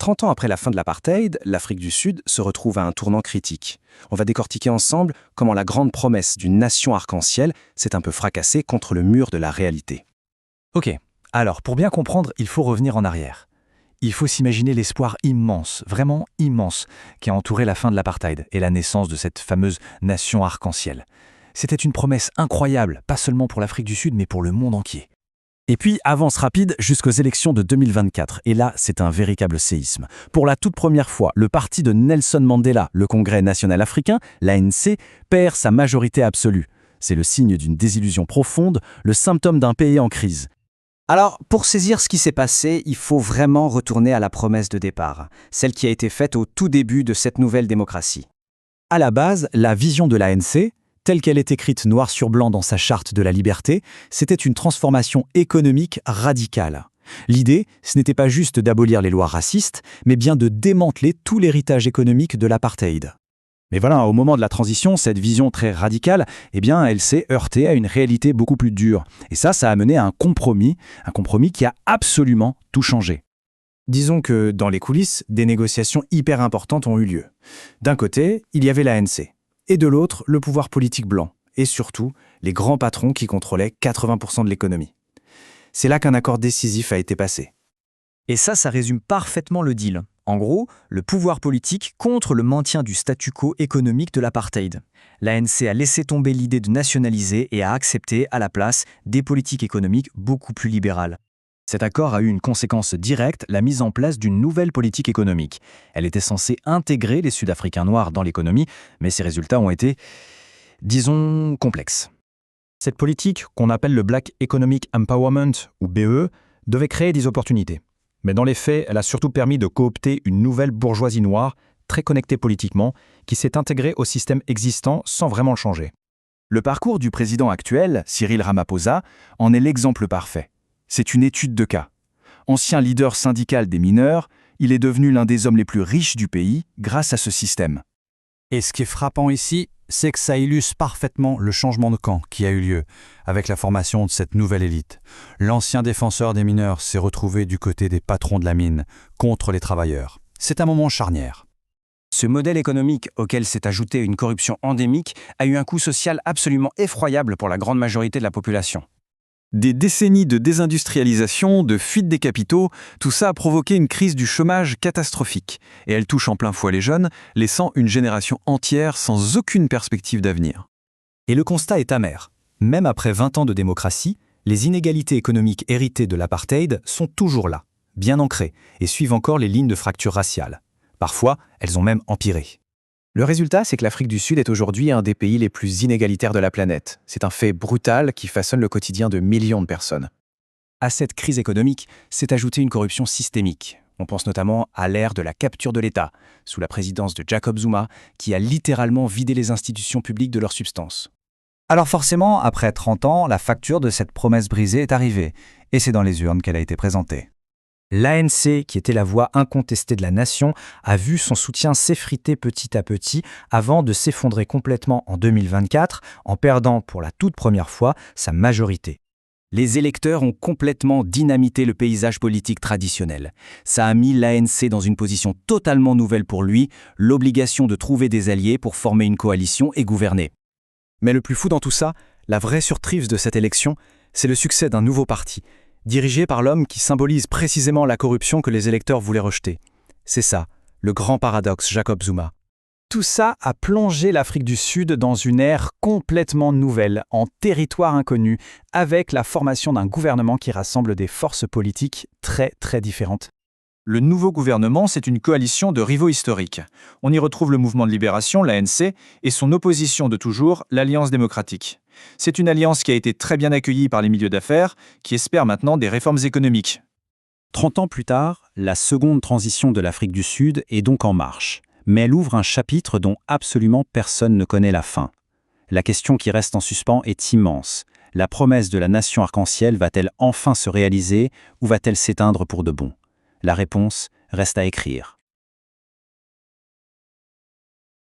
30 ans après la fin de l'apartheid, l'Afrique du Sud se retrouve à un tournant critique. On va décortiquer ensemble comment la grande promesse d'une nation arc-en-ciel s'est un peu fracassée contre le mur de la réalité. Ok, alors pour bien comprendre, il faut revenir en arrière. Il faut s'imaginer l'espoir immense, vraiment immense, qui a entouré la fin de l'apartheid et la naissance de cette fameuse nation arc-en-ciel. C'était une promesse incroyable, pas seulement pour l'Afrique du Sud, mais pour le monde entier. Et puis, avance rapide jusqu'aux élections de 2024. Et là, c'est un véritable séisme. Pour la toute première fois, le parti de Nelson Mandela, le Congrès national africain, l'ANC, perd sa majorité absolue. C'est le signe d'une désillusion profonde, le symptôme d'un pays en crise. Alors, pour saisir ce qui s'est passé, il faut vraiment retourner à la promesse de départ, celle qui a été faite au tout début de cette nouvelle démocratie. À la base, la vision de l'ANC, telle qu'elle est écrite noir sur blanc dans sa charte de la liberté, c'était une transformation économique radicale. L'idée, ce n'était pas juste d'abolir les lois racistes, mais bien de démanteler tout l'héritage économique de l'apartheid. Mais voilà, au moment de la transition, cette vision très radicale, elle s'est heurtée à une réalité beaucoup plus dure. Et ça a mené à un compromis qui a absolument tout changé. Disons que, dans les coulisses, des négociations hyper importantes ont eu lieu. D'un côté, il y avait l'ANC. Et de l'autre, le pouvoir politique blanc, et surtout, les grands patrons qui contrôlaient 80% de l'économie. C'est là qu'un accord décisif a été passé. Et ça résume parfaitement le deal. En gros, le pouvoir politique contre le maintien du statu quo économique de l'apartheid. L'ANC a laissé tomber l'idée de nationaliser et a accepté, à la place, des politiques économiques beaucoup plus libérales. Cet accord a eu une conséquence directe, la mise en place d'une nouvelle politique économique. Elle était censée intégrer les Sud-Africains noirs dans l'économie, mais ces résultats ont été, disons, complexes. Cette politique, qu'on appelle le Black Economic Empowerment, ou BEE, devait créer des opportunités. Mais dans les faits, elle a surtout permis de coopter une nouvelle bourgeoisie noire, très connectée politiquement, qui s'est intégrée au système existant sans vraiment le changer. Le parcours du président actuel, Cyril Ramaphosa, en est l'exemple parfait. C'est une étude de cas. Ancien leader syndical des mineurs, il est devenu l'un des hommes les plus riches du pays grâce à ce système. Et ce qui est frappant ici, c'est que ça illustre parfaitement le changement de camp qui a eu lieu avec la formation de cette nouvelle élite. L'ancien défenseur des mineurs s'est retrouvé du côté des patrons de la mine, contre les travailleurs. C'est un moment charnière. Ce modèle économique, auquel s'est ajoutée une corruption endémique, a eu un coût social absolument effroyable pour la grande majorité de la population. Des décennies de désindustrialisation, de fuite des capitaux, tout ça a provoqué une crise du chômage catastrophique. Et elle touche en plein fouet les jeunes, laissant une génération entière sans aucune perspective d'avenir. Et le constat est amer. Même après 20 ans de démocratie, les inégalités économiques héritées de l'apartheid sont toujours là, bien ancrées, et suivent encore les lignes de fracture raciale. Parfois, elles ont même empiré. Le résultat, c'est que l'Afrique du Sud est aujourd'hui un des pays les plus inégalitaires de la planète. C'est un fait brutal qui façonne le quotidien de millions de personnes. À cette crise économique s'est ajoutée une corruption systémique. On pense notamment à l'ère de la capture de l'État, sous la présidence de Jacob Zuma, qui a littéralement vidé les institutions publiques de leur substance. Alors forcément, après 30 ans, la facture de cette promesse brisée est arrivée, et c'est dans les urnes qu'elle a été présentée. L'ANC, qui était la voix incontestée de la nation, a vu son soutien s'effriter petit à petit avant de s'effondrer complètement en 2024, en perdant pour la toute première fois sa majorité. Les électeurs ont complètement dynamité le paysage politique traditionnel. Ça a mis l'ANC dans une position totalement nouvelle pour lui, l'obligation de trouver des alliés pour former une coalition et gouverner. Mais le plus fou dans tout ça, la vraie surprise de cette élection, c'est le succès d'un nouveau parti, dirigé par l'homme qui symbolise précisément la corruption que les électeurs voulaient rejeter. C'est ça, le grand paradoxe Jacob Zuma. Tout ça a plongé l'Afrique du Sud dans une ère complètement nouvelle, en territoire inconnu, avec la formation d'un gouvernement qui rassemble des forces politiques très très différentes. Le nouveau gouvernement, c'est une coalition de rivaux historiques. On y retrouve le mouvement de libération, l'ANC, et son opposition de toujours, l'Alliance démocratique. C'est une alliance qui a été très bien accueillie par les milieux d'affaires, qui espèrent maintenant des réformes économiques. 30 ans plus tard, la seconde transition de l'Afrique du Sud est donc en marche. Mais elle ouvre un chapitre dont absolument personne ne connaît la fin. La question qui reste en suspens est immense. La promesse de la nation arc-en-ciel va-t-elle enfin se réaliser ou va-t-elle s'éteindre pour de bon ? La réponse reste à écrire.